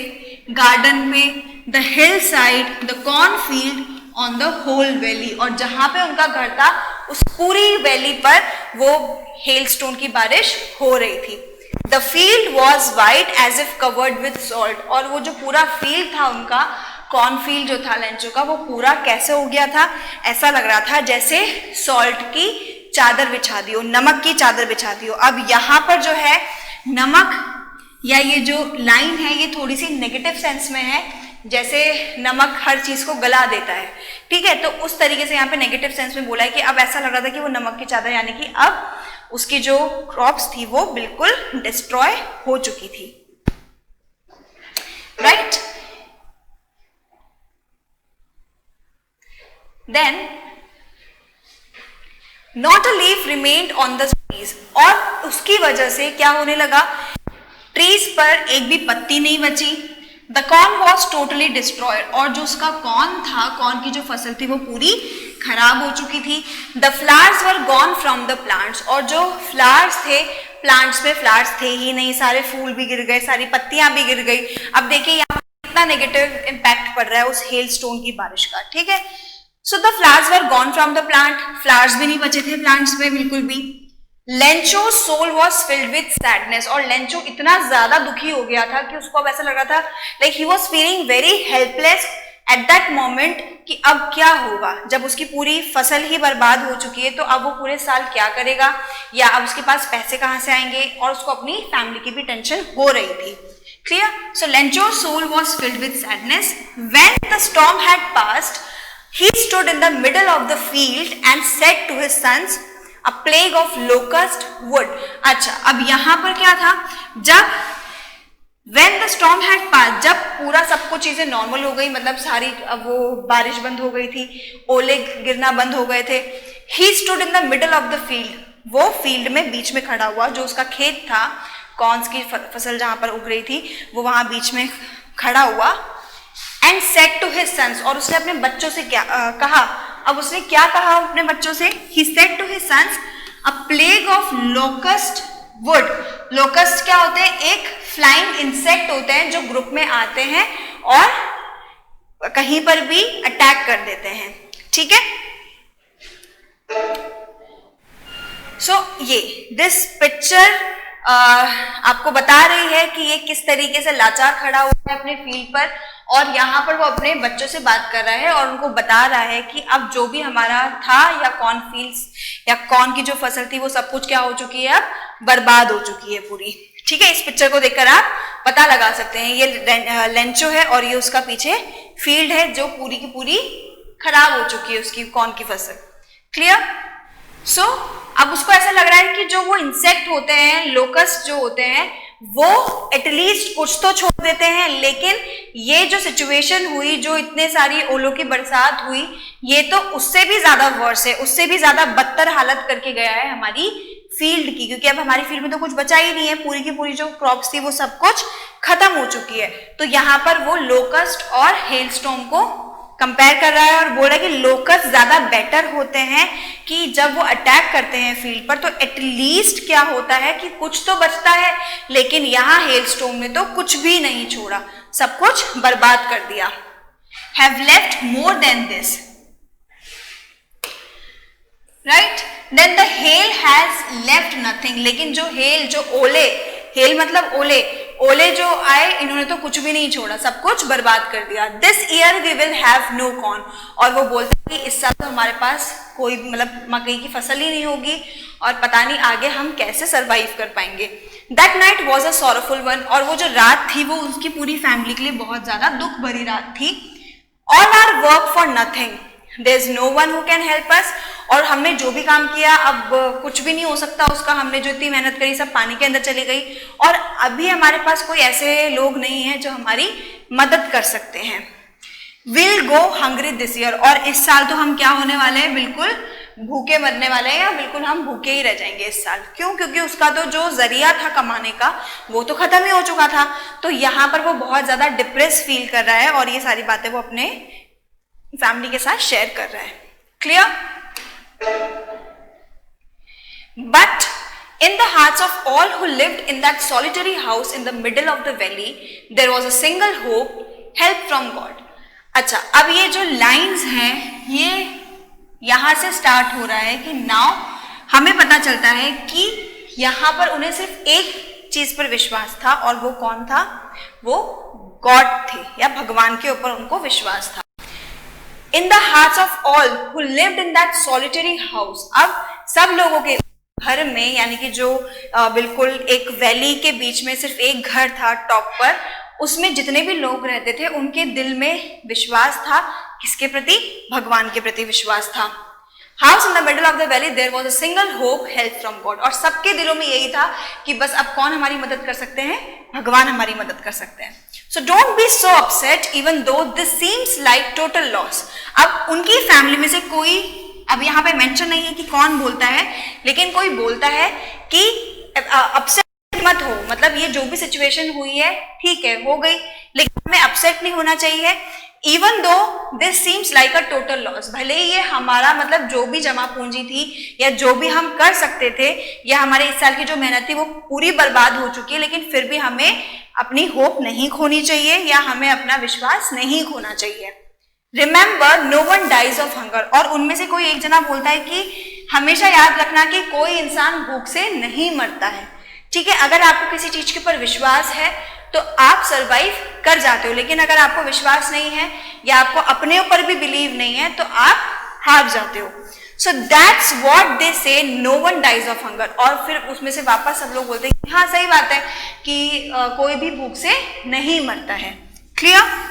गार्डन में, the hill side, the cornfield, on the whole valley. और जहां पे उनका घर था उस पूरी वैली पर वो हेलस्टोन की बारिश हो रही थी. The field was white as if covered with salt. और वो जो पूरा फील्ड था उनका, कॉर्नफील्ड जो था लेंचो का, वो पूरा कैसे हो गया था, ऐसा लग रहा था जैसे सॉल्ट की चादर बिछा दी हो, नमक की चादर बिछा दी हो। अब यहाँ पर जो है नमक या ये जो लाइन है ये थोड़ी सी नेगेटिव सेंस में है, जैसे नमक हर चीज को गला देता है, ठीक है, तो उस तरीके से यहाँ पे नेगेटिव सेंस में बोला है कि अब ऐसा लग रहा था कि वो नमक की चादर, यानी कि अब उसकी जो क्रॉप्स थी वो बिल्कुल डिस्ट्रॉय हो चुकी थी, right. Then not a leaf remained on the trees, और उसकी वजह से क्या होने लगा, ट्रीज पर एक भी पत्ती नहीं बची। The corn was totally destroyed, और जो उसका कॉर्न था, कॉर्न की जो फसल थी वो पूरी खराब हो चुकी थी। The flowers were gone from the plants, और जो फ्लावर्स थे, प्लांट्स में फ्लावर्स थे ही नहीं, सारे फूल भी गिर गए, सारी पत्तियां भी गिर गई। अब देखिए यहाँ पर कितना नेगेटिव इम्पैक्ट पड़ रहा है उस हेल स्टोन की बारिश का, ठीक है। So the flowers were gone from the plant, flowers भी नहीं बचे थे प्लांट्स में बिल्कुल भी। Lencho soul was filled with sadness, और लेंचो इतना ज्यादा दुखी हो गया था कि उसको अब ऐसा लग रहा था like he was feeling very helpless at that moment, कि अब क्या होगा जब उसकी पूरी फसल ही बर्बाद हो चुकी है, तो अब वो पूरे साल क्या करेगा, या अब उसके पास पैसे कहाँ से आएंगे, और उसको अपनी फैमिली की भी टेंशन हो रही थी, clear. So Lencho soul was filled with sadness when the storm had passed, he stood in the middle of the field and said to his sons, a plague of locust wood। अच्छा, अब यहां पर क्या था, जब when the storm had passed, जब पूरा सब कुछ चीजें नॉर्मल हो गई, मतलब सारी अब वो बारिश बंद हो गई थी, ओले गिरना बंद हो गए थे। he stood in the middle of the field, वो फील्ड में बीच में खड़ा हुआ, जो उसका खेत था, कॉर्न्स की फसल जहां पर उग रही थी, वो वहां बीच में खड़ा हुआ। And said to his sons, और उसने अपने बच्चों से क्या कहा, अब उसने क्या कहा अपने बच्चों से, he said to his sons, a plague of locust would. Locust क्या होते हैं, एक फ्लाइंग इंसेक्ट होते हैं जो ग्रुप में आते हैं और कहीं पर भी अटैक कर देते हैं, ठीक है। सो ये दिस पिक्चर आपको बता रही है कि ये किस तरीके से लाचार खड़ा हुआ है अपने फील्ड पर, और यहाँ पर वो अपने बच्चों से बात कर रहा है और उनको बता रहा है कि अब जो भी हमारा था, या कॉर्न फील्ड्स या कॉर्न की जो फसल थी, वो सब कुछ क्या हो चुकी है, अब बर्बाद हो चुकी है पूरी, ठीक है। इस पिक्चर को देखकर आप पता लगा सकते हैं, ये लेंचो है और ये उसका पीछे फील्ड है जो पूरी की पूरी खराब हो चुकी है उसकी कॉर्न की फसल, क्लियर। सो अब उसको ऐसा लग रहा है कि जो वो इंसेक्ट होते हैं, लोकस्ट जो होते हैं, वो एटलीस्ट कुछ तो छोड़ देते हैं, लेकिन ये जो सिचुएशन हुई, जो इतने सारी ओलों की बरसात हुई, ये तो उससे भी ज्यादा वर्स है, उससे भी ज्यादा बदतर हालत करके गया है हमारी फील्ड की, क्योंकि अब हमारी फील्ड में तो कुछ बचा ही नहीं है, पूरी की पूरी जो क्रॉप्स थी वो सब कुछ खत्म हो चुकी है। तो यहाँ पर वो लोकस्ट और हेलस्टॉर्म को कंपेयर कर रहा है और बोल रहा है कि लोकस्ट ज्यादा बेटर होते हैं, कि जब वो अटैक करते हैं फील्ड पर तो एटलीस्ट क्या होता है कि कुछ तो बचता है, लेकिन यहाँ हेलस्टॉर्म ने तो कुछ भी नहीं छोड़ा, सब कुछ बर्बाद कर दिया। Have left more than this, right. Then the hail has left nothing, लेकिन जो हेल, जो ओले, हेल मतलब ओले, ओले जो आए, इन्होंने तो कुछ भी नहीं छोड़ा, सब कुछ बर्बाद कर दिया। This year we will have no corn, और वो बोलते हैं कि इस साल तो हमारे पास कोई मतलब मकई की फसल ही नहीं होगी, और पता नहीं आगे हम कैसे सरवाइव कर पाएंगे। That night was a sorrowful one, और वो जो रात थी वो उसकी पूरी फैमिली के लिए बहुत ज्यादा दुख भरी रात थी। All our work for nothing, there is no one who can help us, और हमने जो भी काम किया अब कुछ भी नहीं हो सकता उसका, हमने जो इतनी मेहनत करी सब पानी के अंदर चली गई, और अभी हमारे पास कोई ऐसे लोग नहीं है जो हमारी मदद कर सकते हैं। Will go hungry this year, और इस साल तो हम क्या होने वाले हैं, बिल्कुल भूखे मरने वाले हैं, या बिल्कुल हम भूखे ही रह जाएंगे इस साल। क्यों? क्योंकि उसका तो जो जरिया था कमाने का वो तो खत्म ही हो चुका था। तो यहाँ पर वो बहुत ज्यादा डिप्रेस फील कर रहा है, और ये सारी बातें वो अपने फैमिली के साथ शेयर कर रहा है, clear. But in the hearts of all who lived in that solitary house in the middle of the valley, there was a single hope, help from God. अच्छा, अब ये जो लाइंस हैं, ये यहां से स्टार्ट हो रहा है कि नाउ हमें पता चलता है कि यहां पर उन्हें सिर्फ एक चीज पर विश्वास था, और वो कौन था, वो गॉड थे, या भगवान के ऊपर उनको विश्वास था। in the hearts of all who lived in that solitary house. अब सब लोगों के घर में, यानी कि जो बिल्कुल एक वैली के बीच में सिर्फ एक घर था टॉप पर, उसमें जितने भी लोग रहते थे उनके दिल में विश्वास था, किसके प्रति? भगवान के प्रति विश्वास था. House in the middle of the valley there was a single hope, help from God. और सबके दिलों में यही था कि बस अब कौन हमारी मदद कर सकते हैं? भगवान हमारी मदद कर सकते हैं. So don't be so upset even though this seems like total loss. अब उनकी फैमिली में से कोई, अब यहाँ पे मेंशन नहीं है कि कौन बोलता है, लेकिन कोई बोलता है कि अपसेट मत हो, मतलब ये जो भी सिचुएशन हुई है ठीक है, हो गई, लेकिन हमें अपसेट नहीं होना चाहिए. Even though this seems like a total loss, भले ही ये हमारा मतलब जो भी जमा पूंजी थी या जो भी हम कर सकते थे या हमारे इस साल की जो मेहनत थी वो पूरी बर्बाद हो चुकी है, लेकिन फिर भी हमें अपनी होप नहीं खोनी चाहिए या हमें अपना विश्वास नहीं खोना चाहिए. Remember no one dies of hunger. और उनमें से कोई एक जना बोलता है कि हमेशा याद रखना कि कोई इंसान भूख से नहीं मरता है. ठीक है, अगर आपको किसी चीज के ऊपर विश्वास है तो आप सरवाइव कर जाते हो, लेकिन अगर आपको विश्वास नहीं है या आपको अपने ऊपर भी बिलीव नहीं है तो आप हार जाते हो. So that's what they say, no one dies of hunger. और फिर उसमें से वापस सब लोग बोलते हैं हाँ सही बात है कि कोई भी भूख से नहीं मरता है. Clear?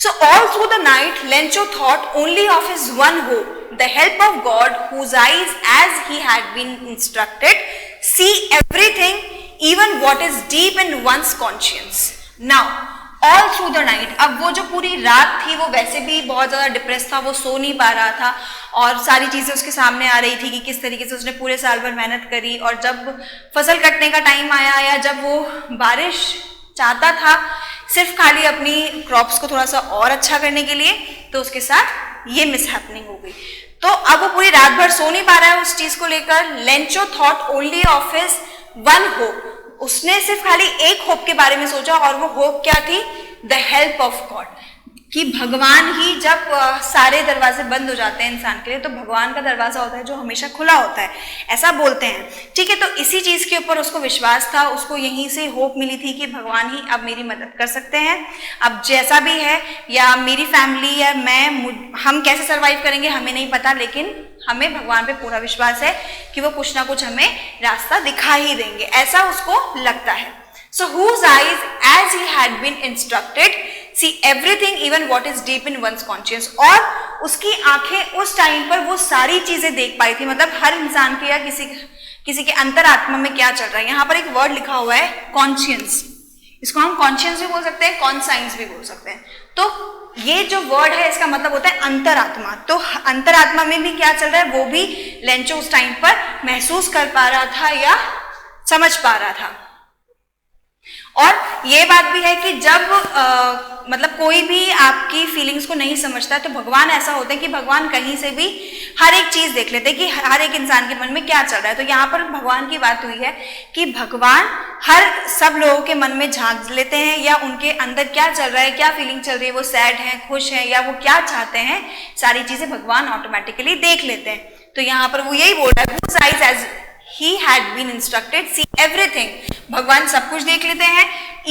So all through the night, Lencho thought only of his one hope, the help of God, whose eyes, as he had been instructed, see everything, even what is deep in one's conscience. Now, all through the night, अब वो जो पूरी रात थी वो वैसे भी बहुत ज़्यादा डिप्रेस था, वो सो नहीं पा रहा था और सारी चीज़ें उसके सामने आ रही थी कि किस तरीके से उसने पूरे साल भर मेहनत करी, और जब फसल कटने का टाइम आया या जब वो बारिश चाहता था सिर्फ खाली अपनी क्रॉप्स को थोड़ा सा और अच्छा करने के लिए, तो उसके साथ ये मिसहैपनिंग हो गई. तो अब वो पूरी रात भर सो नहीं पा रहा है उस चीज को लेकर. Lencho thought only of his one hope. उसने सिर्फ खाली एक होप के बारे में सोचा, और वो होप क्या थी? The help of God. कि भगवान ही, जब सारे दरवाजे बंद हो जाते हैं इंसान के लिए तो भगवान का दरवाजा होता है जो हमेशा खुला होता है, ऐसा बोलते हैं. ठीक है, तो इसी चीज के ऊपर उसको विश्वास था, उसको यहीं से होप मिली थी कि भगवान ही अब मेरी मदद कर सकते हैं. अब जैसा भी है, या मेरी फैमिली या हम कैसे सरवाइव करेंगे हमें नहीं पता, लेकिन हमें भगवान पे पूरा विश्वास है कि वो कुछ ना कुछ हमें रास्ता दिखा ही देंगे, ऐसा उसको लगता है. So whose eyes, as he had been instructed, see everything, even what is deep in one's conscience. और उसकी आंखें उस टाइम पर वो सारी चीजें देख पाई थी, मतलब हर इंसान के या किसी के अंतरात्मा में क्या चल रहा है. यहाँ पर एक वर्ड लिखा हुआ है कॉन्शियंस. इसको हम कॉन्शियंस भी बोल सकते हैं, कॉन्साइंस भी बोल सकते हैं. तो ये जो वर्ड है इसका मतलब होता है अंतरात्मा. तो अंतरात्मा में भी क्या चल रहा है वो भी लेंचो उस टाइम पर महसूस कर पा रहा था या समझ पा रहा था. और ये बात भी है कि जब मतलब कोई भी आपकी फीलिंग्स को नहीं समझता है तो भगवान ऐसा होता है कि भगवान कहीं से भी हर एक चीज देख लेते हैं कि हर एक इंसान के मन में क्या चल रहा है. तो यहाँ पर भगवान की बात हुई है कि भगवान हर सब लोगों के मन में झांक लेते हैं या उनके अंदर क्या चल रहा है, क्या फीलिंग चल रही है, वो सैड है, खुश है, या वो क्या चाहते हैं, सारी चीजें भगवान ऑटोमेटिकली देख लेते हैं. तो यहाँ पर वो यही बोल रहा है, whose eyes as he had been instructed see everything. भगवान सब कुछ देख लेते हैं,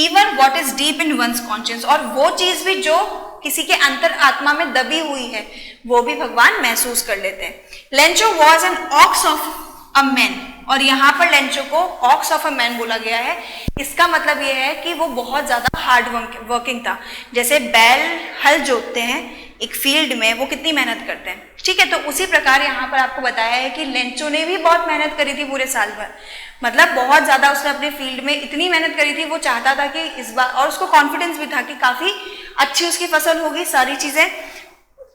even what is deep in one's conscience. और वो चीज भी जो किसी के अंतर आत्मा में दबी हुई है वो भी भगवान महसूस कर लेते हैं. Lencho was an ox of a man. और यहाँ पर लेंचो को ऑक्स ऑफ अ मैन बोला गया है. इसका मतलब ये है कि वो बहुत ज्यादा हार्ड वर्किंग था. जैसे बैल हल जोतते हैं एक फील्ड में, वो कितनी मेहनत करते हैं. ठीक है, तो उसी प्रकार यहाँ पर आपको बताया है कि लेंचो ने भी बहुत मेहनत करी थी पूरे साल भर, मतलब बहुत ज्यादा उसने अपने फील्ड में इतनी मेहनत करी थी. वो चाहता था कि इस बार, और उसको कॉन्फिडेंस भी था कि काफी अच्छी उसकी फसल होगी, सारी चीजें.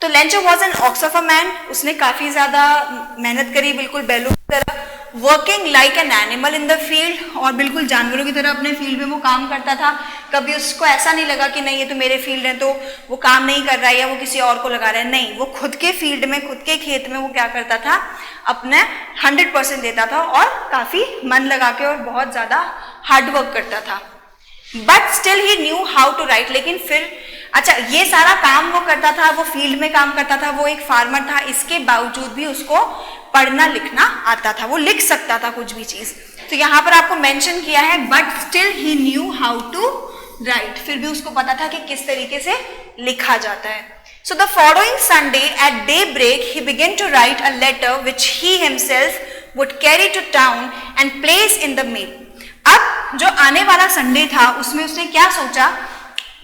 तो Lencho was an ox of a man. उसने काफी ज्यादा मेहनत करी, बिल्कुल बैलों की तरह, working like an animal in the field. और बिल्कुल जानवरों की तरह अपने फील्ड में वो काम करता था. कभी उसको ऐसा नहीं लगा कि नहीं ये तो मेरे फील्ड है तो वो काम नहीं कर रहा है या वो किसी और को लगा रहा है. नहीं, वो खुद के फील्ड में, खुद के खेत में वो क्या करता था, अपने 100% देता था और काफी मन लगा के और बहुत ज्यादा हार्डवर्क करता था. But still he knew how to write. लेकिन फिर अच्छा, ये सारा काम वो करता था, वो फील्ड में काम करता था, वो एक फार्मर था, इसके बावजूद भी उसको पढ़ना लिखना आता था, वो लिख सकता था कुछ भी चीज. तो यहाँ पर आपको मेंशन किया है but still he knew how to write, फिर भी उसको पता था कि किस तरीके से लिखा जाता है. So the following Sunday at daybreak he began to write a letter which he himself would carry to town and place in the mail. अब जो आने वाला संडे था उसमें उसने क्या सोचा,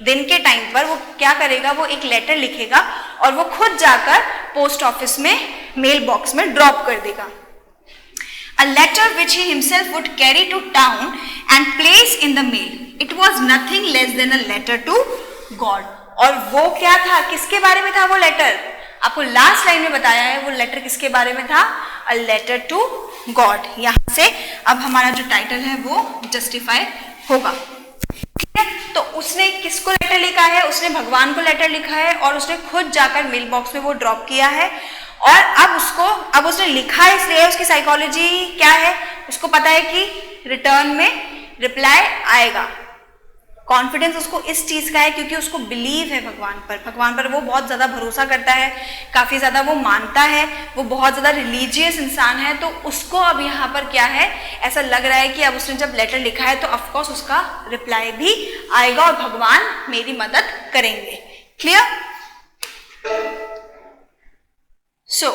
दिन के टाइम पर वो क्या करेगा, वो एक लेटर लिखेगा और वो खुद जाकर पोस्ट ऑफिस में मेल बॉक्स में ड्रॉप कर देगा. A letter which he himself would carry to town and place in the mail. It was nothing less than a letter to God. और वो क्या था, किसके बारे में था वो लेटर, आपको लास्ट लाइन में बताया है वो लेटर किसके बारे में था, अ लेटर टू गॉड. यहां से अब हमारा जो टाइटल है वो जस्टिफाई होगा. ठीक है, तो उसने किसको लेटर लिखा है, उसने भगवान को लेटर लिखा है और उसने खुद जाकर मेल बॉक्स में वो ड्रॉप किया है. और अब उसने लिखा है इसलिए उसकी साइकोलॉजी क्या है, उसको पता है कि रिटर्न में रिप्लाई आएगा. कॉन्फिडेंस उसको इस चीज का है क्योंकि उसको बिलीव है भगवान पर वो बहुत ज्यादा भरोसा करता है, काफी ज्यादा वो मानता है, वो बहुत ज्यादा रिलीजियस इंसान है. तो उसको अब यहाँ पर क्या है, ऐसा लग रहा है कि अब उसने जब लेटर लिखा है तो ऑफकोर्स उसका रिप्लाई भी आएगा और भगवान मेरी मदद करेंगे. Clear? So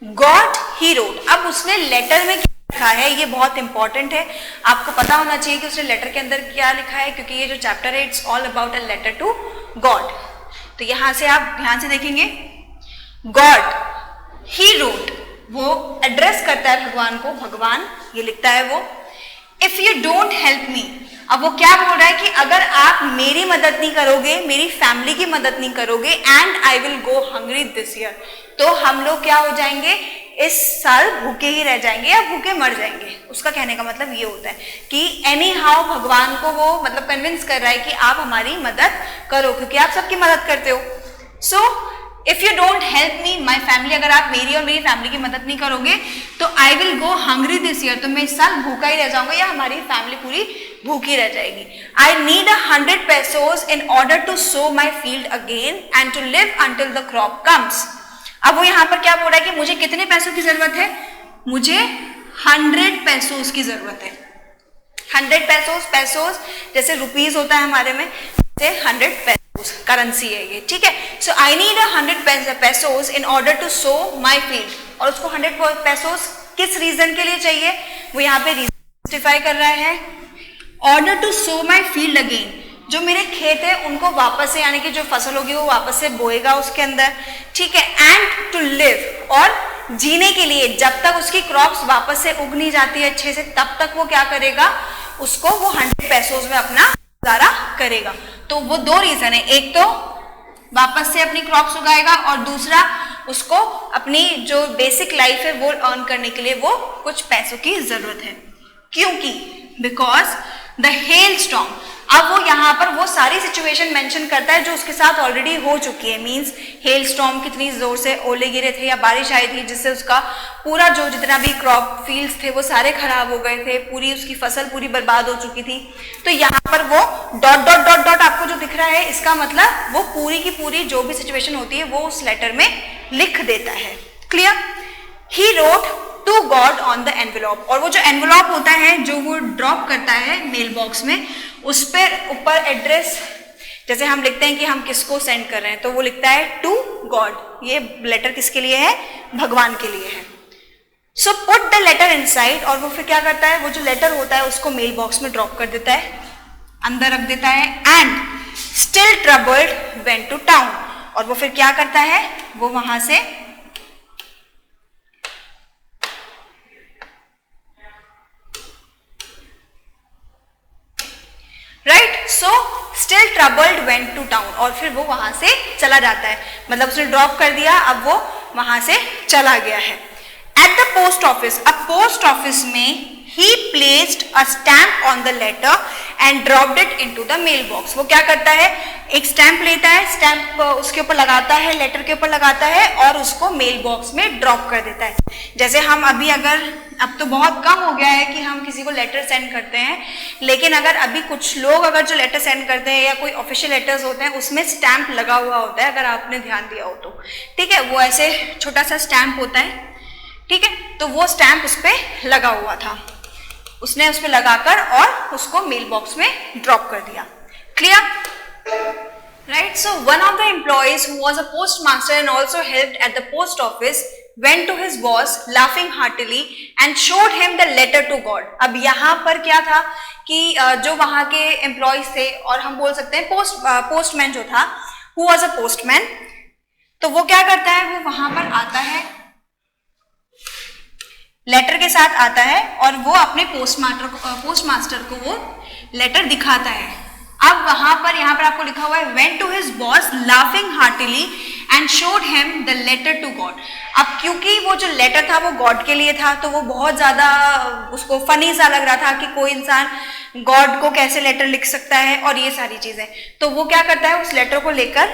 God he road. अब उसने लेटर में लिखा है, ये बहुत इंपॉर्टेंट है, आपको पता होना चाहिए कि उसने लेटर के अंदर क्या लिखा है क्योंकि ये जो चैप्टर है it's all about a letter to God. तो यहां से आप ध्यान से देखेंगे, गॉड ही रोट, वो एड्रेस करता है भगवान को, भगवान ये लिखता है वो, if you don't help me. अब वो क्या बोल रहा है कि अगर आप मेरी मदद नहीं करोगे, मेरी फैमिली की मदद नहीं करोगे, and I will go hungry this year, तो हम लोग क्या हो जाएंगे, इस साल भूखे ही रह जाएंगे या भूखे मर जाएंगे. उसका कहने का मतलब ये होता है कि एनी हाउ भगवान को वो मतलब कन्विंस कर रहा है कि आप हमारी मदद करो क्योंकि आप सबकी मदद करते हो. So if you don't help me my family, अगर आप मेरी और मेरी फैमिली की मदद नहीं करोगे तो I will go hungry this year, तो मैं इस साल भूखा ही रह जाऊंगा या हमारी फैमिली पूरी भूखी रह जाएगी. I need 100 pesos in order to sow my field again and to live until the crop comes. अब वो यहाँ पर क्या बोल रहा है कि मुझे कितने पैसों की जरूरत है, मुझे 100 pesos की जरूरत है. 100 pesos जैसे रुपीज होता है हमारे में, जैसे 100 pesos करेंसी है ये. ठीक है, सो I need 100 pesos in order to sow my field. और उसको 100 pesos किस रीजन के लिए चाहिए, वो यहाँ पे रीजन जस्टिफाई कर रहा है. Order to sow my field again, जो मेरे खेत है उनको वापस से, यानी कि जो फसल होगी वो वापस से बोएगा उसके अंदर. ठीक है, एंड टू लिव, और जीने के लिए जब तक उसकी क्रॉप्स वापस से उग नहीं जाती है अच्छे से तब तक वो क्या करेगा, उसको वो 100 pesos में अपना गुजारा करेगा. तो वो दो रीजन है, एक तो वापस से अपनी क्रॉप्स उगाएगा और दूसरा उसको अपनी जो बेसिक लाइफ है वो अर्न करने के लिए वो कुछ पैसों की जरूरत है. क्योंकि बिकॉज द हेल स्टॉर्म, अब वो यहाँ पर वो सारी सिचुएशन मेंशन करता है जो उसके साथ ऑलरेडी हो चुकी है. मींस हेल स्टॉर्म, कितनी जोर से ओले गिरे थे या बारिश आई थी जिससे उसका पूरा जो जितना भी क्रॉप फील्ड्स थे वो सारे खराब हो गए थे, पूरी उसकी फसल पूरी बर्बाद हो चुकी थी. तो यहाँ पर वो डॉट डॉट डॉट डॉट आपको जो दिख रहा है इसका मतलब वो पूरी की पूरी जो भी सिचुएशन होती है वो उस लेटर में लिख देता है. Clear? He wrote to God on the envelope, और वो जो एनवेलॉप होता है जो वो ड्रॉप करता है मेल बॉक्स में, उस पर ऊपर एड्रेस जैसे हम लिखते हैं कि हम किसको सेंड कर रहे हैं तो वो लिखता है टू गॉड. ये लेटर किसके लिए है, भगवान के लिए है. So put the letter inside, और वो फिर क्या करता है, वो जो लेटर होता है उसको मेल बॉक्स में ड्रॉप कर देता है, अंदर रख देता है. And still troubled went to town, और वो फिर क्या करता है, वो वहां से right, so still troubled went to town, और फिर वो वहां से चला जाता है. मतलब उसने ड्रॉप कर दिया, अब वो वहां से चला गया है. एट द पोस्ट ऑफिस, अब पोस्ट ऑफिस में he placed a stamp on the letter and dropped it into the mail box. वो क्या करता है, एक स्टैंप लेता है, स्टैंप उसके ऊपर लगाता है, लेटर के ऊपर लगाता है और उसको मेल बॉक्स में ड्रॉप कर देता है. जैसे हम अभी अगर, अब तो बहुत कम हो गया है कि हम किसी को लेटर सेंड करते हैं, लेकिन अगर अभी कुछ लोग अगर जो लेटर सेंड करते हैं या कोई ऑफिशियल लेटर्स होते हैं उसमें स्टैंप लगा हुआ होता है, अगर आपने ध्यान दिया हो तो. ठीक है, वो ऐसे छोटा सा स्टैंप होता है. ठीक है, तो वो स्टैंप उस पर लगा हुआ था, उसने उस पर लगाकर और उसको मेल बॉक्स में ड्रॉप कर दिया. Clear? Right? So one of the employees who was a postmaster and also helped at the post office went to his boss laughing heartily and showed him the letter to God. अब यहाँ पर क्या था कि जो वहाँ के एम्प्लॉयज थे और हम बोल सकते हैं पोस्टमैन जो था, who was a postman, तो वो क्या करता है, वो वहां पर आता है, लेटर के साथ आता है और वो अपने पोस्टमास्टर को वो लेटर दिखाता है। अब वहां पर यहाँ पर आपको लिखा हुआ है went to his boss laughing heartily and showed him the letter to God। अब क्योंकि वो जो लेटर था वो गॉड के लिए था, तो वो बहुत ज्यादा उसको फनी सा लग रहा था कि कोई इंसान गॉड को कैसे लेटर लिख सकता है और ये सारी चीजें। तो वो क्या करता है, उस लेटर को लेकर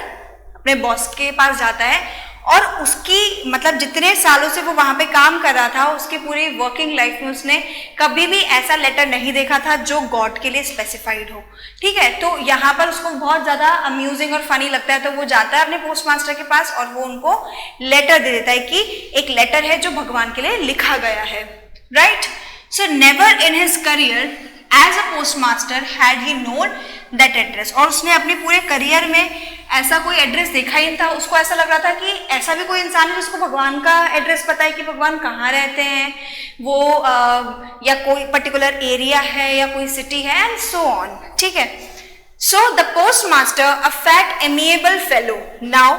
अपने बॉस के पास जाता है और उसकी मतलब जितने सालों से वो वहां पे काम कर रहा था, उसकी पूरी वर्किंग लाइफ में उसने कभी भी ऐसा लेटर नहीं देखा था जो गॉड के लिए स्पेसिफाइड हो। ठीक है, तो यहाँ पर उसको बहुत ज्यादा अम्यूजिंग और फनी लगता है, तो वो जाता है अपने पोस्टमास्टर के पास और वो उनको लेटर दे देता है कि एक लेटर है जो भगवान के लिए लिखा गया है। Right? So never in his career as a postmaster had he known that address. और उसने अपने पूरे करियर में ऐसा कोई एड्रेस देखा ही नहीं था। उसको ऐसा लग रहा था कि ऐसा भी कोई इंसान है जिसको भगवान का एड्रेस पता है कि भगवान कहाँ रहते हैं, वो या कोई पर्टिकुलर एरिया है या कोई सिटी है एंड सो ऑन। ठीक है, so the postmaster a fat amiable fellow. Now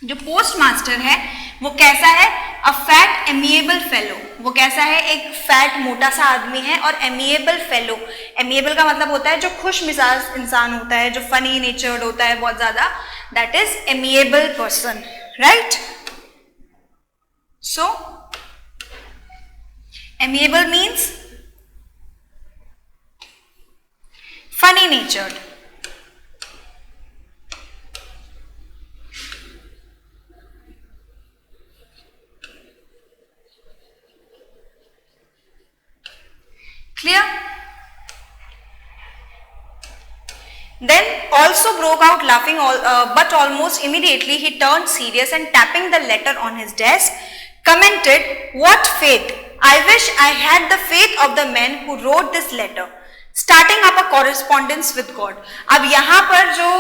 जो पोस्टमास्टर है वो कैसा है, अ फैट एमिएबल फेलो। वो कैसा है, एक फैट मोटा सा आदमी है। और एमिएबल फेलो, एमिएबल का मतलब होता है जो खुश मिजाज इंसान होता है, जो फनी नेचर्ड होता है बहुत ज्यादा, that is amiable person. Right? So amiable means funny नेचर्ड। Clear? Then also broke out laughing, but almost immediately he turned serious and tapping the letter on his desk, commented, "What faith! I wish I had the faith of the man who wrote this letter, starting up a correspondence with God." अब यहाँ पर जो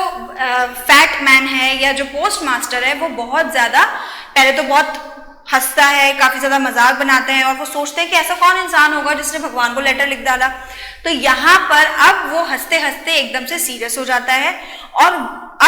फैट मैन है या जो पोस्ट मास्टर है वो बहुत ज्यादा पहले तो बहुत हंसता है, काफी ज्यादा मजाक बनाते हैं और वो सोचते हैं कि ऐसा कौन इंसान होगा जिसने भगवान को लेटर लिख डाला। तो यहाँ पर अब वो हंसते हंसते एकदम से सीरियस हो जाता है और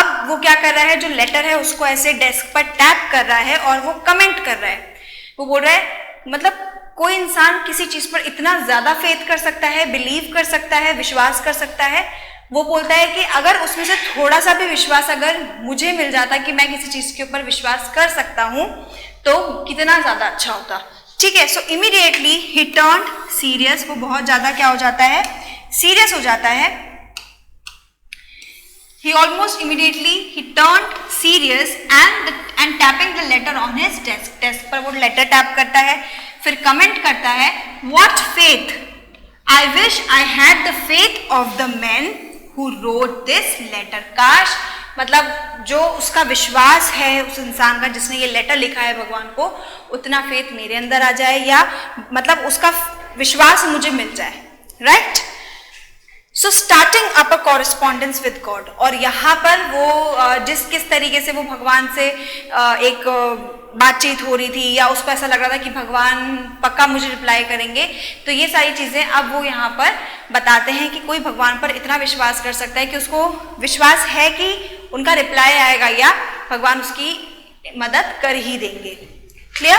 अब वो क्या कर रहा है, जो लेटर है उसको ऐसे डेस्क पर टैप कर रहा है और वो कमेंट कर रहा है। वो बोल रहा है मतलब कोई इंसान किसी चीज पर इतना ज्यादा फेथ कर सकता है, बिलीव कर सकता है, विश्वास कर सकता है। वो बोलता है कि अगर उसमें से थोड़ा सा भी विश्वास अगर मुझे मिल जाता कि मैं किसी चीज के ऊपर विश्वास कर सकता हूं तो कितना ज्यादा अच्छा होता। ठीक है, सो इमीडिएटली ही टर्न्ड सीरियस। वो बहुत ज्यादा क्या हो जाता है, सीरियस हो जाता है। He almost immediately he turned serious and tapping the letter on his desk. Desk पर वो लेटर टैप करता है, फिर कमेंट करता है, "What faith! I wish I had the faith of the man who wrote this letter." काश मतलब जो उसका विश्वास है उस इंसान का जिसने ये लेटर लिखा है भगवान को, उतना फेथ मेरे अंदर आ जाए या मतलब उसका विश्वास मुझे मिल जाए। Right? So starting up a correspondence with God. और यहाँ पर वो किस तरीके से वो भगवान से एक बातचीत हो रही थी या उसको ऐसा लग रहा था कि भगवान पक्का मुझे रिप्लाई करेंगे, तो ये सारी चीजें अब वो यहाँ पर बताते हैं कि कोई भगवान पर इतना विश्वास कर सकता है कि उसको विश्वास है कि उनका रिप्लाई आएगा या भगवान उसकी मदद कर ही देंगे। क्लियर?